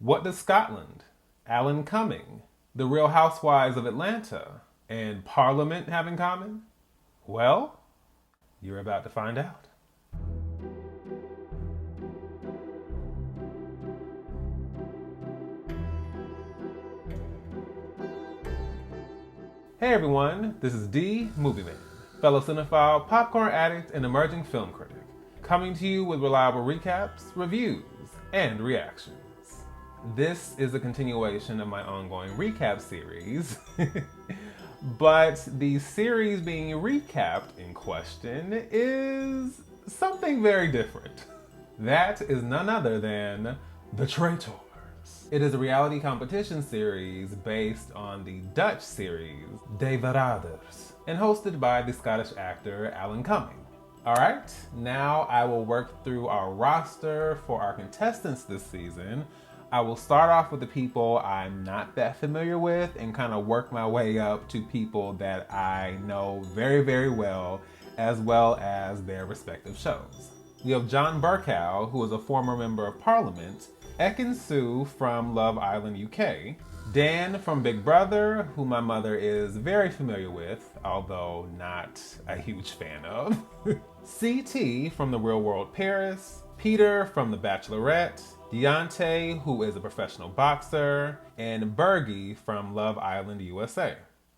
What does Scotland, Alan Cumming, the Real Housewives of Atlanta, and Parliament have in common? Well, you're about to find out. Hey everyone, this is D, Movieman, fellow cinephile, popcorn addict, and emerging film critic, coming to you with reliable recaps, reviews, and reactions. This is a continuation of my ongoing recap series, but the series being recapped in question is something very different. That is none other than The Traitors. It is a reality competition series based on the Dutch series De Verraders and hosted by the Scottish actor Alan Cumming. Alright, now I will work through our roster for our contestants this season. I will start off with the people I'm not that familiar with and kind of work my way up to people that I know very, very well as their respective shows. We have John Burkow, who is a former member of Parliament, Ekin Sue from Love Island UK, Dan from Big Brother, who my mother is very familiar with, although not a huge fan of, CT from The Real World Paris, Peter from The Bachelorette, Deontay, who is a professional boxer, and Bergie from Love Island USA.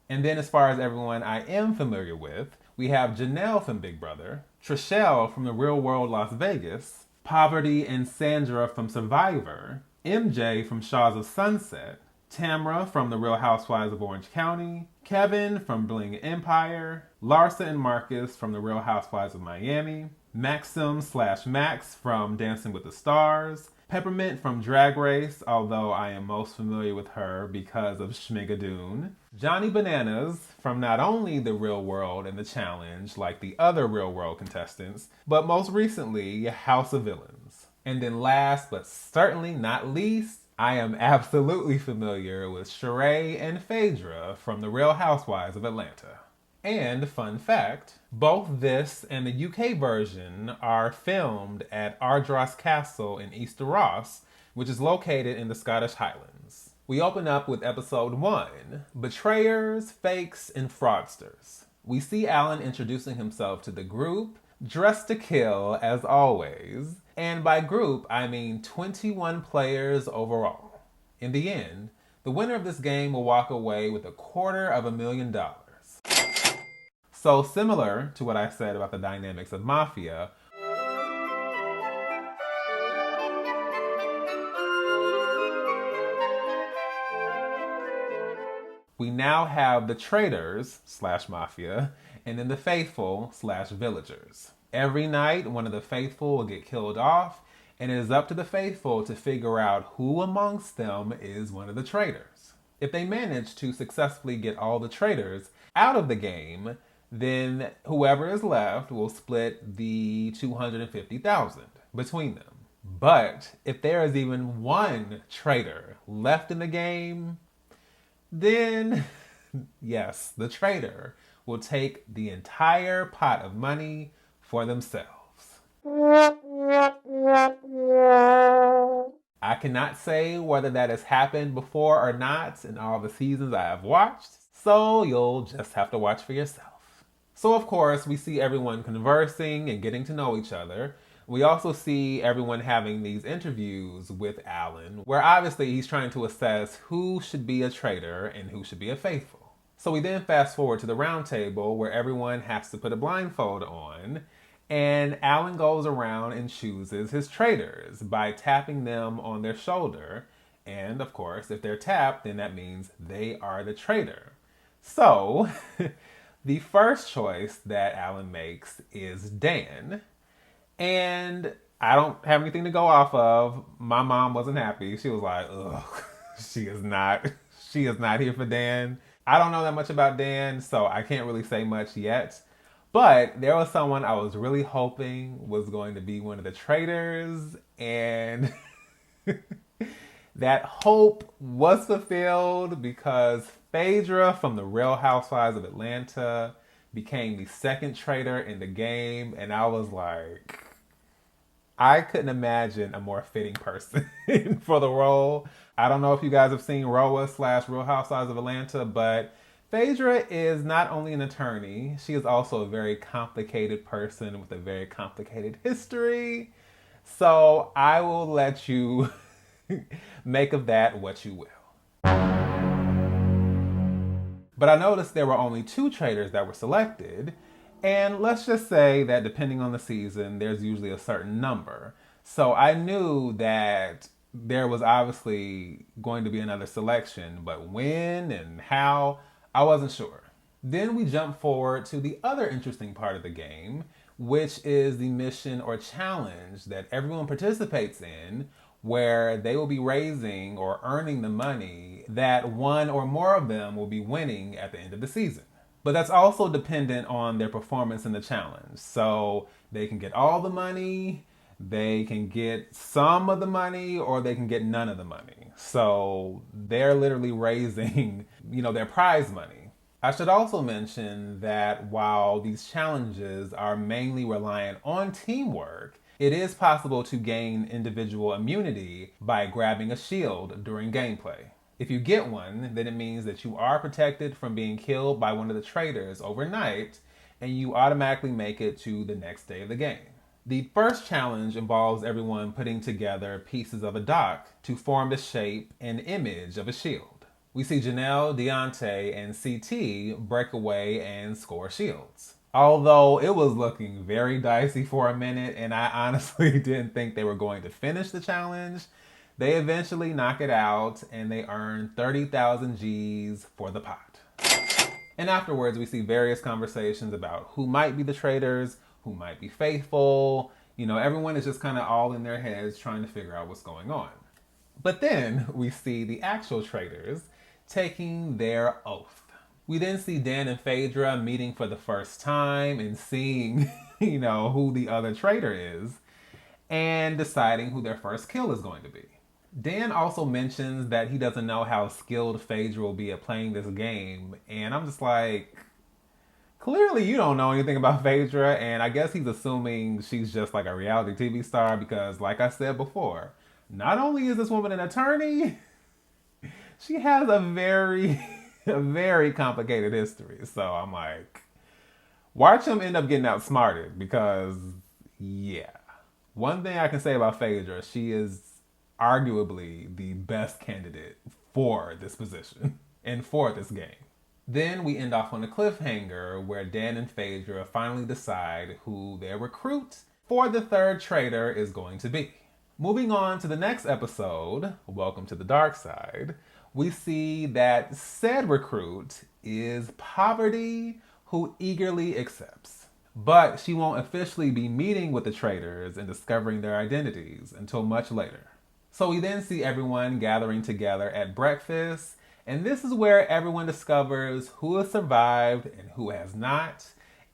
And then as far as everyone I am familiar with, we have Janelle from Big Brother, Trishelle from The Real World Las Vegas, Parvati and Sandra from Survivor, MJ from Shaws of Sunset, Tamra from The Real Housewives of Orange County, Kevin from Bling Empire, Larsa and Marcus from The Real Housewives of Miami, Maxim/Max from Dancing with the Stars, Peppermint from Drag Race, although I am most familiar with her because of Schmigadoon, Johnny Bananas from not only The Real World and The Challenge, like the other Real World contestants, but most recently, House of Villains. And then last, but certainly not least, I am absolutely familiar with Sheree and Phaedra from The Real Housewives of Atlanta. And fun fact, both this and the UK version are filmed at Ardross Castle in Easter Ross, which is located in the Scottish Highlands. We open up with episode 1, Betrayers, Fakes, and Fraudsters. We see Alan introducing himself to the group, dressed to kill as always, and by group I mean 21 players overall. In the end, the winner of this game will walk away with $250,000. So similar to what I said about the dynamics of Mafia, we now have the Traitors/Mafia and then the Faithful/Villagers. Every night, one of the Faithful will get killed off, and it is up to the Faithful to figure out who amongst them is one of the traitors. If they manage to successfully get all the traitors out of the game, then whoever is left will split the $250,000 between them. But if there is even one traitor left in the game, then yes, the traitor will take the entire pot of money for themselves. I cannot say whether that has happened before or not in all the seasons I have watched, so you'll just have to watch for yourself. So of course, we see everyone conversing and getting to know each other. We also see everyone having these interviews with Alan, where obviously he's trying to assess who should be a traitor and who should be a faithful. So we then fast forward to the round table where everyone has to put a blindfold on, and Alan goes around and chooses his traitors by tapping them on their shoulder. And of course, if they're tapped, then that means they are the traitor. So the first choice that Alan makes is Dan. And I don't have anything to go off of. My mom wasn't happy. She was like, ugh, she is not here for Dan. I don't know that much about Dan, so I can't really say much yet. But there was someone I was really hoping was going to be one of the traitors, and that hope was fulfilled because Phaedra from The Real Housewives of Atlanta became the second traitor in the game, and I was like, I couldn't imagine a more fitting person for the role. I don't know if you guys have seen RHOA slash Real Housewives of Atlanta, but Phaedra is not only an attorney, she is also a very complicated person with a very complicated history. So I will let you make of that what you will. But I noticed there were only two traitors that were selected, and let's just say that depending on the season, there's usually a certain number. So I knew that there was obviously going to be another selection, but when and how, I wasn't sure. Then we jump forward to the other interesting part of the game, which is the mission or challenge that everyone participates in, where they will be raising or earning the money that one or more of them will be winning at the end of the season. But that's also dependent on their performance in the challenge. So they can get all the money, they can get some of the money, or they can get none of the money. So they're literally raising, their prize money. I should also mention that while these challenges are mainly reliant on teamwork, it is possible to gain individual immunity by grabbing a shield during gameplay. If you get one, then it means that you are protected from being killed by one of the traitors overnight, and you automatically make it to the next day of the game. The first challenge involves everyone putting together pieces of a dock to form the shape and image of a shield. We see Janelle, Deontay, and CT break away and score shields. Although it was looking very dicey for a minute, and I honestly didn't think they were going to finish the challenge, they eventually knock it out and they earn 30,000 G's for the pot. And afterwards, we see various conversations about who might be the traitors, who might be faithful. Everyone is just kind of all in their heads trying to figure out what's going on. But then we see the actual traitors taking their oath. We then see Dan and Phaedra meeting for the first time and seeing, who the other traitor is and deciding who their first kill is going to be. Dan also mentions that he doesn't know how skilled Phaedra will be at playing this game, and I'm just like, clearly you don't know anything about Phaedra, and I guess he's assuming she's just like a reality TV star because, like I said before, not only is this woman an attorney, she has a very complicated history. So I'm like, watch him end up getting outsmarted because, yeah. One thing I can say about Phaedra, she is arguably the best candidate for this position and for this game. Then we end off on a cliffhanger where Dan and Phaedra finally decide who their recruit for the third traitor is going to be. Moving on to the next episode, Welcome to the Dark Side, we see that said recruit is Parvati, who eagerly accepts. But she won't officially be meeting with the traitors and discovering their identities until much later. So we then see everyone gathering together at breakfast, and this is where everyone discovers who has survived and who has not.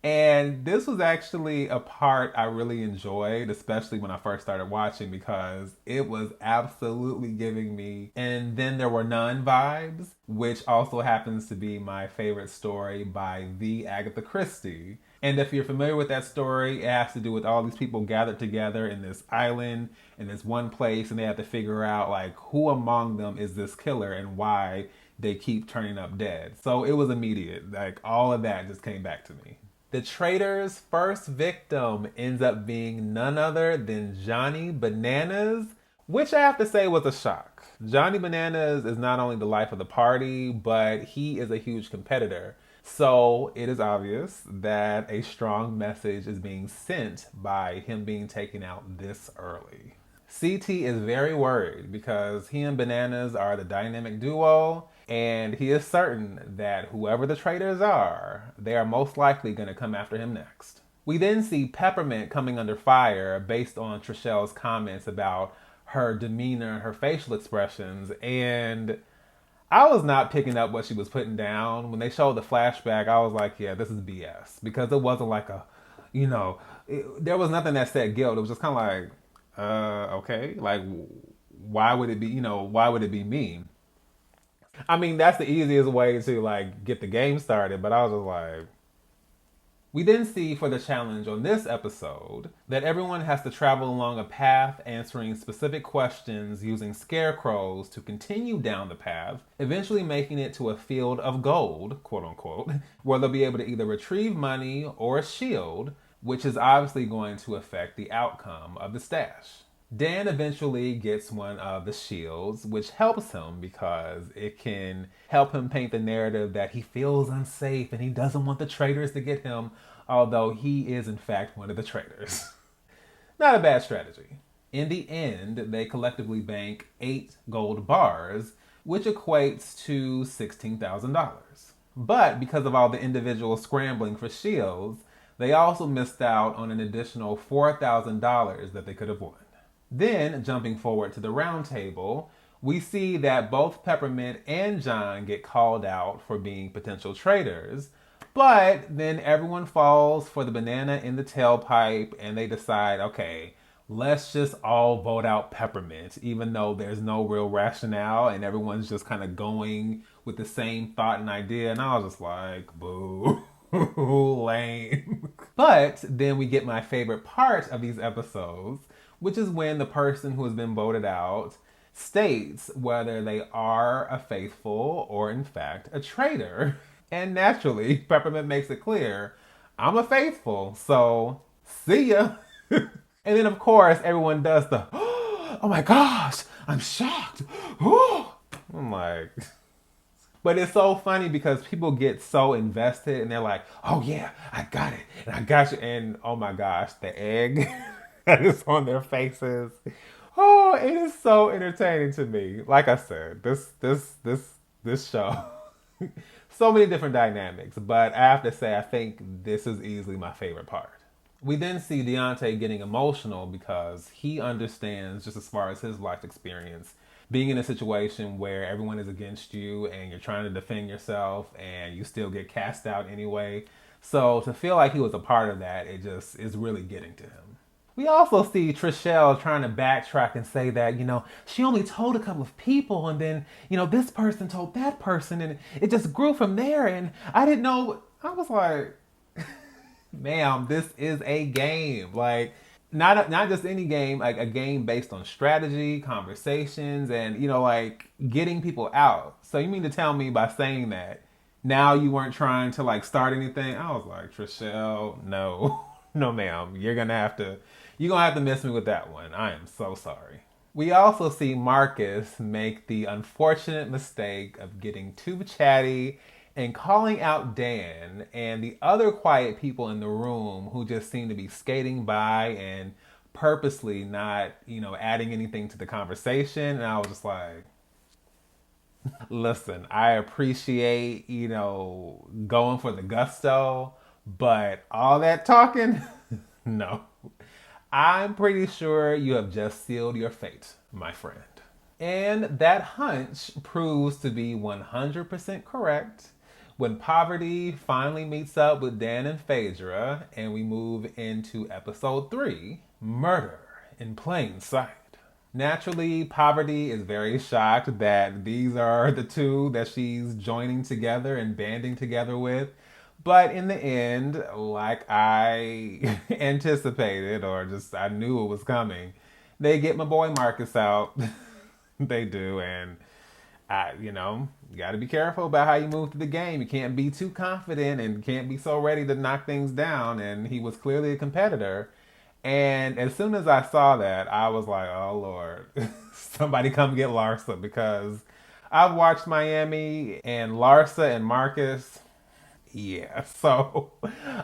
And this was actually a part I really enjoyed, especially when I first started watching, because it was absolutely giving me "and then there were none" vibes, which also happens to be my favorite story by the Agatha Christie. And if you're familiar with that story, it has to do with all these people gathered together in this island, in this one place, and they have to figure out like who among them is this killer and why they keep turning up dead. So it was immediate. Like all of that just came back to me. The traitor's first victim ends up being none other than Johnny Bananas, which I have to say was a shock. Johnny Bananas is not only the life of the party, but he is a huge competitor. So it is obvious that a strong message is being sent by him being taken out this early. CT is very worried because he and Bananas are the dynamic duo, and he is certain that whoever the traitors are, they are most likely going to come after him next. We then see Peppermint coming under fire based on Trishelle's comments about her demeanor and her facial expressions, and I was not picking up what she was putting down. When they showed the flashback, I was like, yeah, this is BS. Because it wasn't like there was nothing that said guilt. It was just kind of like, okay, like, why would it be me? I mean, that's the easiest way to like get the game started, but I was just like, We then see for the challenge on this episode that everyone has to travel along a path answering specific questions using scarecrows to continue down the path, eventually making it to a field of gold, quote unquote, where they'll be able to either retrieve money or a shield, which is obviously going to affect the outcome of the stash. Dan eventually gets one of the shields, which helps him because it can help him paint the narrative that he feels unsafe and he doesn't want the traitors to get him, although he is in fact one of the traitors. Not a bad strategy. In the end, they collectively bank 8 gold bars, which equates to $16,000. But because of all the individual scrambling for shields, they also missed out on an additional $4,000 that they could have won. Then, jumping forward to the round table, we see that both Peppermint and John get called out for being potential traitors, but then everyone falls for the banana in the tailpipe and they decide, okay, let's just all vote out Peppermint, even though there's no real rationale and everyone's just kind of going with the same thought and idea. And I was just like, boo, lame. But then we get my favorite part of these episodes, which is when the person who has been voted out states whether they are a faithful or in fact a traitor. And naturally, Peppermint makes it clear, I'm a faithful, so see ya. And then of course, everyone does the, oh my gosh, I'm shocked. I'm like, but it's so funny because people get so invested and they're like, oh yeah, I got it. And I got you. And oh my gosh, the egg that is on their faces. Oh, it is so entertaining to me. Like I said, this show, so many different dynamics, but I have to say, I think this is easily my favorite part. We then see Deontay getting emotional because he understands, just as far as his life experience, being in a situation where everyone is against you and you're trying to defend yourself and you still get cast out anyway. So to feel like he was a part of that, it just is really getting to him. We also see Trishelle trying to backtrack and say that, she only told a couple of people and then, this person told that person and it just grew from there and I didn't know. I was like, ma'am, this is a game. Like, not just any game, like a game based on strategy, conversations, and, getting people out. So you mean to tell me by saying that, now you weren't trying to, start anything? I was like, Trishelle, no. No, ma'am. You're going to have to miss me with that one. I am so sorry. We also see Marcus make the unfortunate mistake of getting too chatty and calling out Dan and the other quiet people in the room who just seem to be skating by and purposely not, adding anything to the conversation. And I was just like, listen, I appreciate, going for the gusto, but all that talking, no. I'm pretty sure you have just sealed your fate, my friend. And that hunch proves to be 100% correct when Parvati finally meets up with Dan and Phaedra and we move into episode 3, Murder in Plain Sight. Naturally, Parvati is very shocked that these are the two that she's joining together and banding together with. But in the end, like I anticipated, or just I knew it was coming, they get my boy Marcus out. They do, and you got to be careful about how you move through the game. You can't be too confident and can't be so ready to knock things down. And he was clearly a competitor. And as soon as I saw that, I was like, oh Lord, somebody come get Larsa, because I've watched Miami and Larsa and Marcus. Yeah, so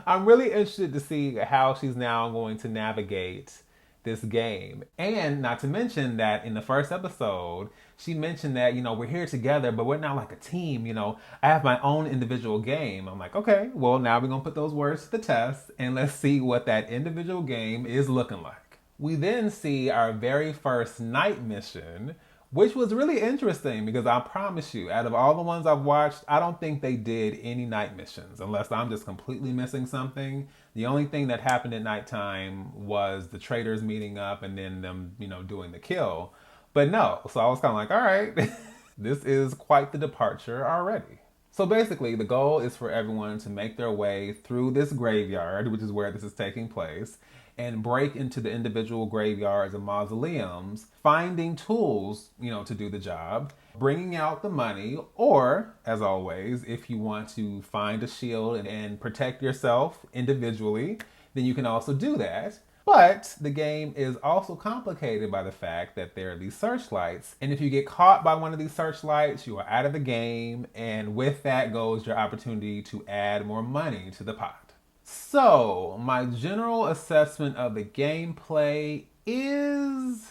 I'm really interested to see how she's now going to navigate this game. And not to mention that in the first episode, she mentioned that, we're here together, but we're not like a team. I have my own individual game. I'm like, okay, well, now we're going to put those words to the test and let's see what that individual game is looking like. We then see our very first night mission, which was really interesting because I promise you, out of all the ones I've watched, I don't think they did any night missions unless I'm just completely missing something. The only thing that happened at nighttime was the traitors meeting up and then them, doing the kill. But no, so I was kind of like, all right, this is quite the departure already. So basically, the goal is for everyone to make their way through this graveyard, which is where this is taking place, and break into the individual graveyards and mausoleums, finding tools, to do the job, bringing out the money, or, as always, if you want to find a shield and protect yourself individually, then you can also do that. But the game is also complicated by the fact that there are these searchlights. And if you get caught by one of these searchlights, you are out of the game. And with that goes your opportunity to add more money to the pot. So my general assessment of the gameplay is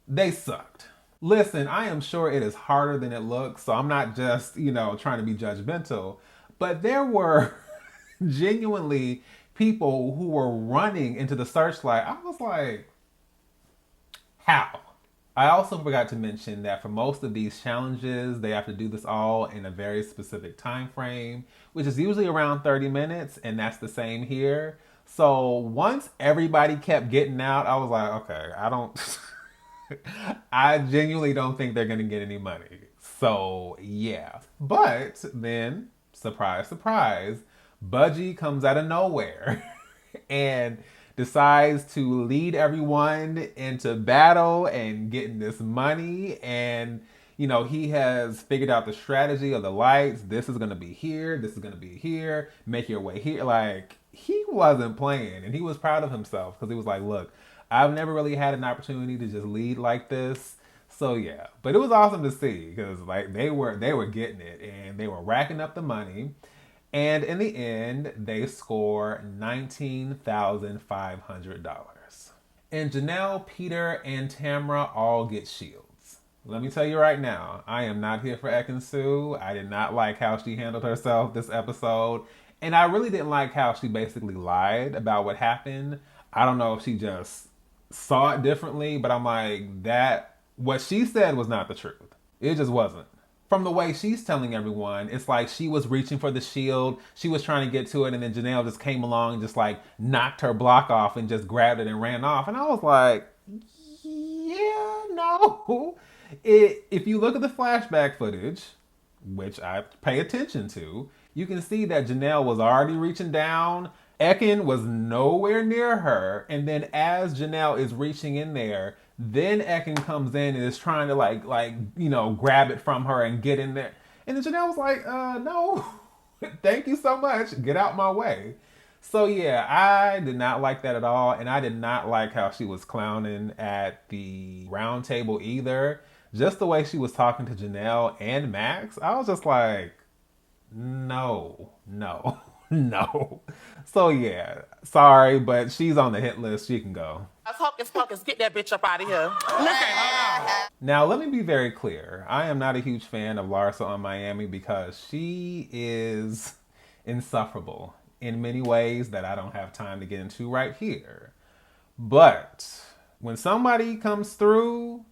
they sucked. Listen, I am sure it is harder than it looks. So I'm not just, trying to be judgmental. But there were genuinely people who were running into the searchlight. I was like, how? I also forgot to mention that for most of these challenges, they have to do this all in a very specific time frame, which is usually around 30 minutes, and that's the same here. So once everybody kept getting out, I was like, okay, I genuinely don't think they're gonna get any money. So yeah. But then, surprise, surprise, Budgie comes out of nowhere and decides to lead everyone into battle and getting this money. And, he has figured out the strategy of the lights. This is going to be here. This is going to be here. Make your way here. Like, he wasn't playing, and he was proud of himself because he was like, look, I've never really had an opportunity to just lead like this. So yeah, but it was awesome to see because like they were getting it and they were racking up the money. And in the end, they score $19,500. And Janelle, Peter, and Tamra all get shields. Let me tell you right now, I am not here for Ekin-Su. I did not like how she handled herself this episode. And I really didn't like how she basically lied about what happened. I don't know if she just saw it differently, but I'm like, what she said was not the truth. It just wasn't. From the way she's telling everyone, it's like she was reaching for the shield, she was trying to get to it, and then Janelle just came along and just like knocked her block off and just grabbed it and ran off. And I was like, yeah, no. If you look at the flashback footage, which I pay attention to, you can see that Janelle was already reaching down. Ekin was nowhere near her. And then as Janelle is reaching in there, then Ekin comes in and is trying to grab it from her and get in there. And then Janelle was like, no, thank you so much. Get out my way. So yeah, I did not like that at all. And I did not like how she was clowning at the round table either. Just the way she was talking to Janelle and Max, I was just like, no. So yeah, sorry, but she's on the hit list. She can go. Hocus pocus, get that bitch up out of here. Now, let me be very clear. I am not a huge fan of Larsa on Miami because she is insufferable in many ways that I don't have time to get into right here. But when somebody comes through,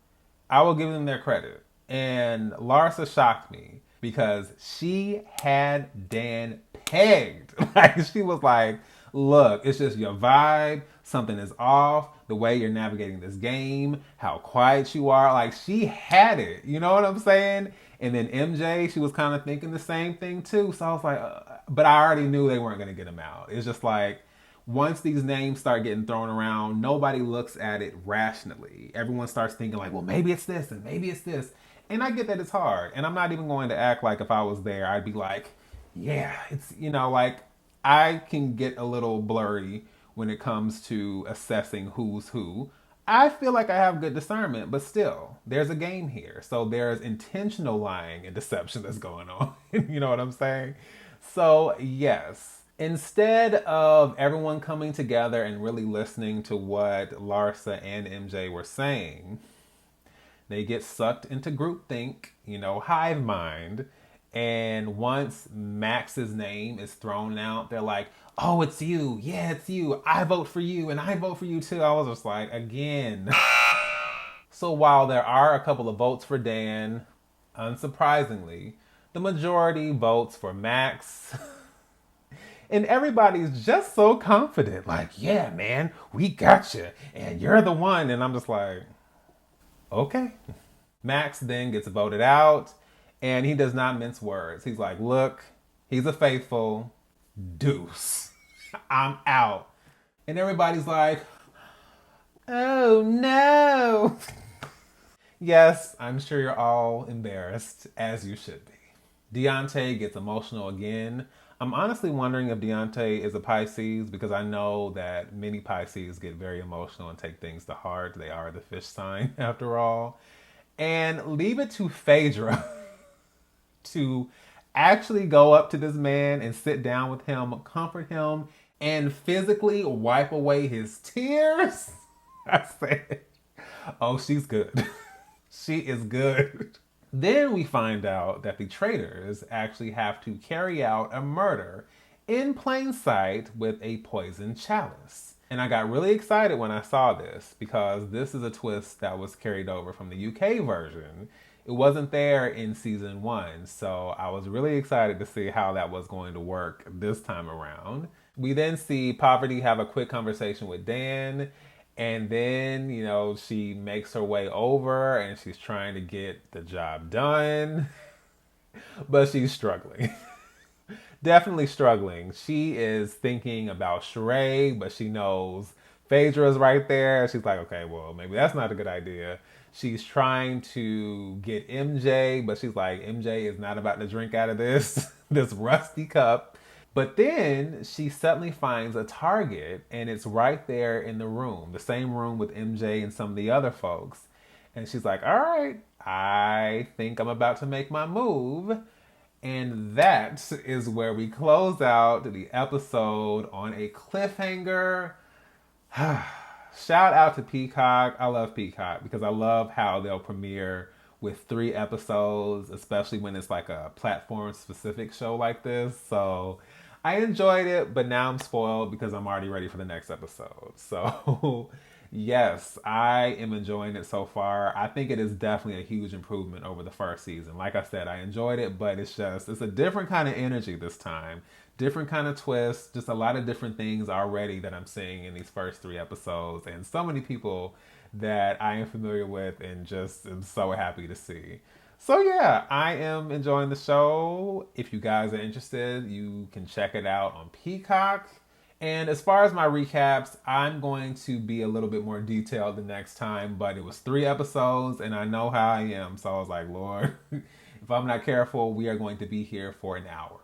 I will give them their credit. And Larsa shocked me because she had Dan pegged. Like, she was like, look, it's just your vibe. Something is off. The way you're navigating this game, how quiet you are. Like, she had it. You know what I'm saying? And then MJ, she was kind of thinking the same thing too. So I was like, but I already knew they weren't going to get him out. It's just like, once these names start getting thrown around, nobody looks at it rationally. Everyone starts thinking like, well, maybe it's this and maybe it's this. And I get that it's hard. And I'm not even going to act like if I was there, I'd be like, yeah, it's, like I can get a little blurry when it comes to assessing who's who. I feel like I have good discernment, but still, there's a game here. So there's intentional lying and deception that's going on. You know what I'm saying? So yes, instead of everyone coming together and really listening to what Larsa and MJ were saying, they get sucked into groupthink, hive mind. And once Max's name is thrown out, they're like, oh, it's you. Yeah, it's you. I vote for you and I vote for you too. I was just like, again. So while there are a couple of votes for Dan, unsurprisingly, the majority votes for Max. And everybody's just so confident. Like, yeah, man, we got you. And you're the one. And I'm just like, okay. Max then gets voted out. And he does not mince words. He's like, look, he's a faithful deuce. I'm out. And everybody's like, oh no. Yes, I'm sure you're all embarrassed, as you should be. Deontay gets emotional again. I'm honestly wondering if Deontay is a Pisces, because I know that many Pisces get very emotional and take things to heart. They are the fish sign, after all. And leave it to Phaedra to actually go up to this man and sit down with him, comfort him, and physically wipe away his tears. I said, oh, she's good. She is good. Then we find out that the traitors actually have to carry out a murder in plain sight with a poisoned chalice. And I got really excited when I saw this, because this is a twist that was carried over from the UK version. It wasn't there in season 1, so I was really excited to see how that was going to work this time around. We then see Parvati have a quick conversation with Dan, and then, you know, she makes her way over and she's trying to get the job done, but she's struggling. Definitely struggling. She is thinking about Sheree, but she knows Phaedra's right there. She's like, okay, well, maybe that's not a good idea. She's trying to get MJ, but she's like, MJ is not about to drink out of this, this rusty cup. But then she suddenly finds a target, and it's right there in the room, the same room with MJ and some of the other folks. And she's like, all right, I think I'm about to make my move. And that is where we close out the episode on a cliffhanger. Shout out to Peacock. I love Peacock because I love how they'll premiere with 3 episodes, especially when it's like a platform specific show like this. So I enjoyed it, but now I'm spoiled because I'm already ready for the next episode. So yes, I am enjoying it so far. I think it is definitely a huge improvement over the first season. Like I said, I enjoyed it, but it's a different kind of energy this time. Different kind of twist, just a lot of different things already that I'm seeing in these first 3 episodes, and so many people that I am familiar with and just am so happy to see. So yeah, I am enjoying the show. If you guys are interested, you can check it out on Peacock. And as far as my recaps, I'm going to be a little bit more detailed the next time, but it was 3 episodes and I know how I am. So I was like, Lord, if I'm not careful, we are going to be here for an hour.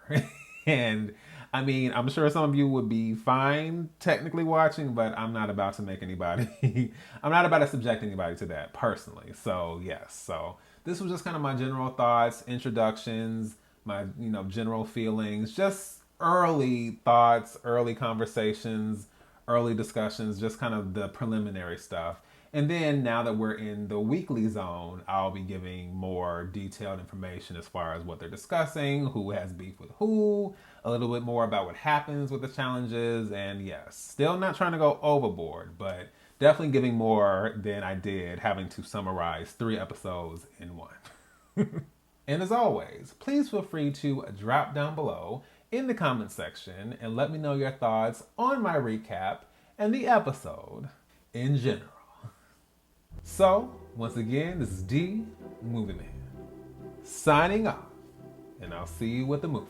And I mean, I'm sure some of you would be fine technically watching, but I'm not about to make anybody, I'm not about to subject anybody to that personally. So yes, so this was just kind of my general thoughts, introductions, my, general feelings, just early thoughts, early conversations, early discussions, just kind of the preliminary stuff. And then now that we're in the weekly zone, I'll be giving more detailed information as far as what they're discussing, who has beef with who, a little bit more about what happens with the challenges. And yes, still not trying to go overboard, but definitely giving more than I did having to summarize 3 episodes in 1. And as always, please feel free to drop down below in the comment section and let me know your thoughts on my recap and the episode in general. So, once again, this is D, Movieman, signing off, and I'll see you with the movie.